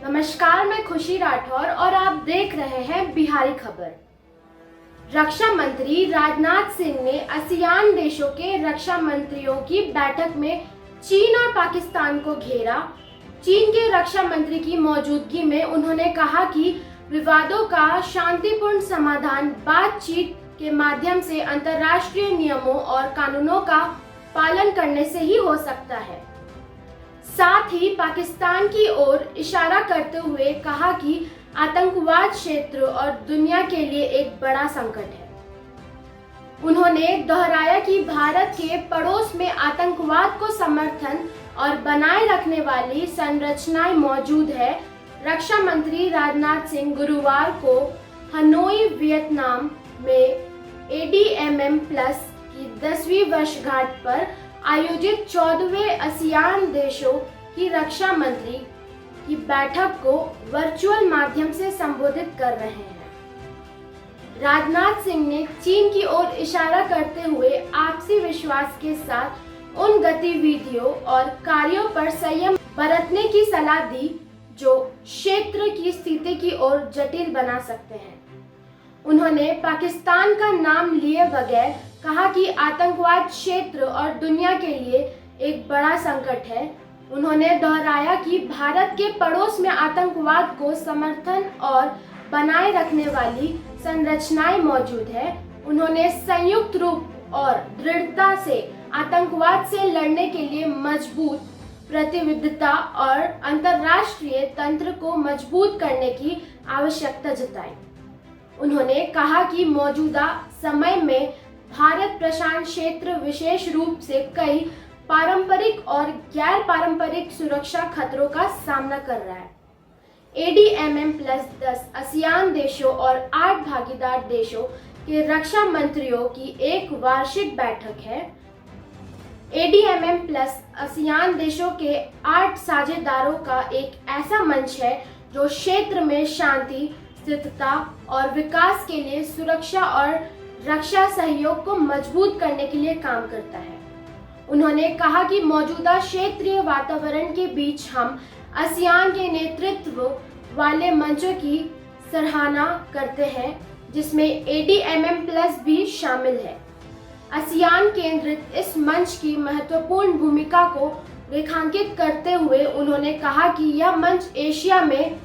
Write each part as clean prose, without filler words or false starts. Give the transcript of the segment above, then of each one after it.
नमस्कार, मैं खुशी राठौर और आप देख रहे हैं बिहारी खबर। रक्षा मंत्री राजनाथ सिंह ने आसियान देशों के रक्षा मंत्रियों की बैठक में चीन और पाकिस्तान को घेरा। चीन के रक्षा मंत्री की मौजूदगी में उन्होंने कहा कि विवादों का शांतिपूर्ण समाधान बातचीत के माध्यम से अंतर्राष्ट्रीय नियमों और कानूनों का पालन करने से ही हो सकता है। साथ ही पाकिस्तान की ओर इशारा करते हुए कहा कि आतंकवाद क्षेत्र और दुनिया के लिए एक बड़ा संकट है। उन्होंने दोहराया कि भारत के पड़ोस में आतंकवाद को समर्थन और बनाए रखने वाली संरचनाएं मौजूद है। रक्षा मंत्री राजनाथ सिंह गुरुवार को हनोई, वियतनाम में ADMM+ की 10वीं वर्षगांठ पर आयोजित 14वें आसियान देशों की रक्षा मंत्री की बैठक को वर्चुअल माध्यम से संबोधित कर रहे हैं। राजनाथ सिंह ने चीन की ओर इशारा करते हुए आपसी विश्वास के साथ उन गतिविधियों और कार्यों पर संयम बरतने की सलाह दी जो क्षेत्र की स्थिति की ओर जटिल बना सकते हैं। उन्होंने पाकिस्तान का नाम लिए बगैर कहा कि आतंकवाद क्षेत्र और दुनिया के लिए एक बड़ा संकट है। उन्होंने दोहराया कि भारत के पड़ोस में आतंकवाद को समर्थन और बनाए रखने वाली संरचनाएं मौजूद है। उन्होंने संयुक्त रूप और दृढ़ता से आतंकवाद से लड़ने के लिए मजबूत प्रतिबद्धता और अंतर्राष्ट्रीय तंत्र को मजबूत करने की आवश्यकता जताई। उन्होंने कहा कि मौजूदा समय में भारत प्रशांत क्षेत्र विशेष रूप से कई पारंपरिक और गैर पारंपरिक सुरक्षा खतरों का सामना कर रहा है। ADMM+10 आसियान देशों और 8 भागीदार देशों के रक्षा मंत्रियों की एक वार्षिक बैठक है। ADMM+ आसियान देशों के 8 साझेदारों का एक ऐसा मंच है जो क्षेत्र में शांति, स्थिरता और विकास के लिए सुरक्षा और रक्षा सहयोग को मजबूत करने के लिए काम करता है। उन्होंने कहा कि मौजूदा क्षेत्रीय वातावरण के बीच हम आसियान के नेतृत्व वाले मंचों की सराहना करते हैं, जिसमें ADMM+ भी शामिल है। आसियान केंद्रित इस मंच की महत्वपूर्ण भूमिका को रेखांकित करते हुए उन्होंने कहा कि यह मंच एशिया में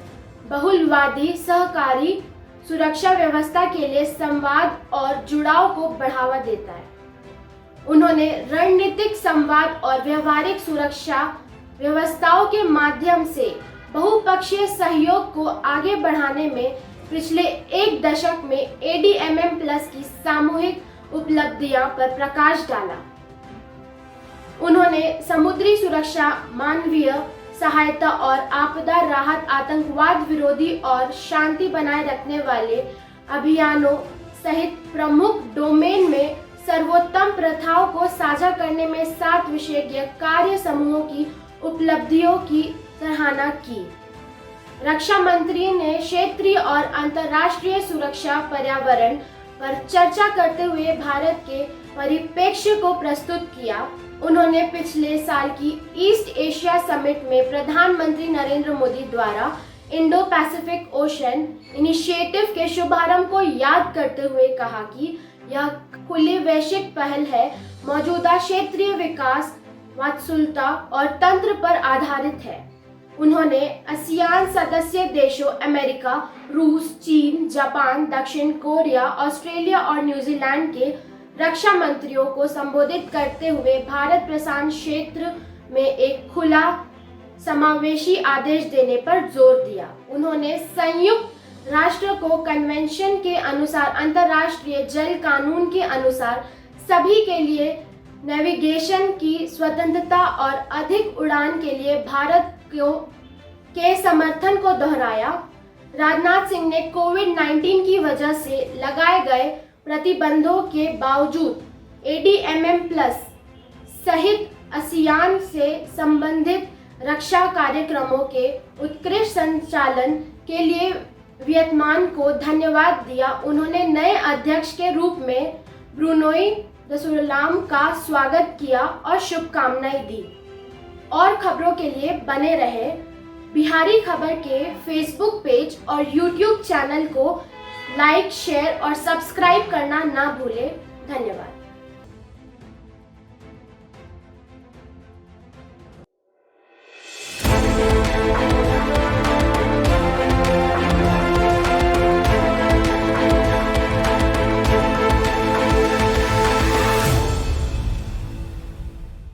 बहुलवादी सहकारी सुरक्षा व्यवस्था के लिए संवाद और जुड़ाव को बढ़ावा देता है। उन्होंने रणनीतिक संवाद और व्यवहारिक सुरक्षा व्यवस्थाओं के माध्यम से बहुपक्षीय सहयोग को आगे बढ़ाने में पिछले एक दशक में ADMM+ की सामूहिक उपलब्धियों पर प्रकाश डाला। उन्होंने समुद्री सुरक्षा, मानवीय सहायता और आपदा राहत, आतंकवाद विरोधी और शांति बनाए रखने वाले अभियानों सहित प्रमुख डोमेन में सर्वोत्तम प्रथाओं को साझा करने में 7 विशेषज्ञ कार्य समूहों की उपलब्धियों की सराहना की। रक्षा मंत्री ने क्षेत्रीय और अंतर्राष्ट्रीय सुरक्षा पर्यावरण पर चर्चा करते हुए भारत के परिप्रेक्ष्य को प्रस्तुत किया। उन्होंने पिछले साल की ईस्ट एशिया समिट में प्रधानमंत्री नरेंद्र मोदी द्वारा इंडो पैसिफिक ओशन इनिशिएटिव के शुभारंभ को याद करते हुए कहा कि यह खुली वैश्विक पहल है, मौजूदा क्षेत्रीय विकास, वात्सुलता और तंत्र पर आधारित है। उन्होंने आसियान सदस्य देशों अमेरिका, रूस, चीन, जापान, दक्षिण कोरिया, ऑस्ट्रेलिया और न्यूजीलैंड के रक्षा मंत्रियों को संबोधित करते हुए भारत प्रशांत क्षेत्र में एक खुला समावेशी आदेश देने पर जोर दिया। उन्होंने संयुक्त राष्ट्र को कन्वेंशन के अनुसार अंतर्राष्ट्रीय जल कानून के अनुसार सभी के लिए नेविगेशन की स्वतंत्रता और अधिक उड़ान के लिए भारत के समर्थन को दोहराया। राजनाथ सिंह ने कोविड-19 की वजह से लगाए गए प्रतिबंधों के बावजूद ADMM+ सहित आसियान से संबंधित रक्षा कार्यक्रमों के उत्कृष्ट संचालन के लिए वियतनाम को धन्यवाद दिया। उन्होंने नए अध्यक्ष के रूप में ब्रुनोई दसुरलाम का स्वागत किया और शुभकामनाएं दी। और खबरों के लिए बने रहे बिहारी खबर के फेसबुक पेज और यूट्यूब चैनल को लाइक, शेयर और सब्सक्राइब करना ना भूलें। धन्यवाद।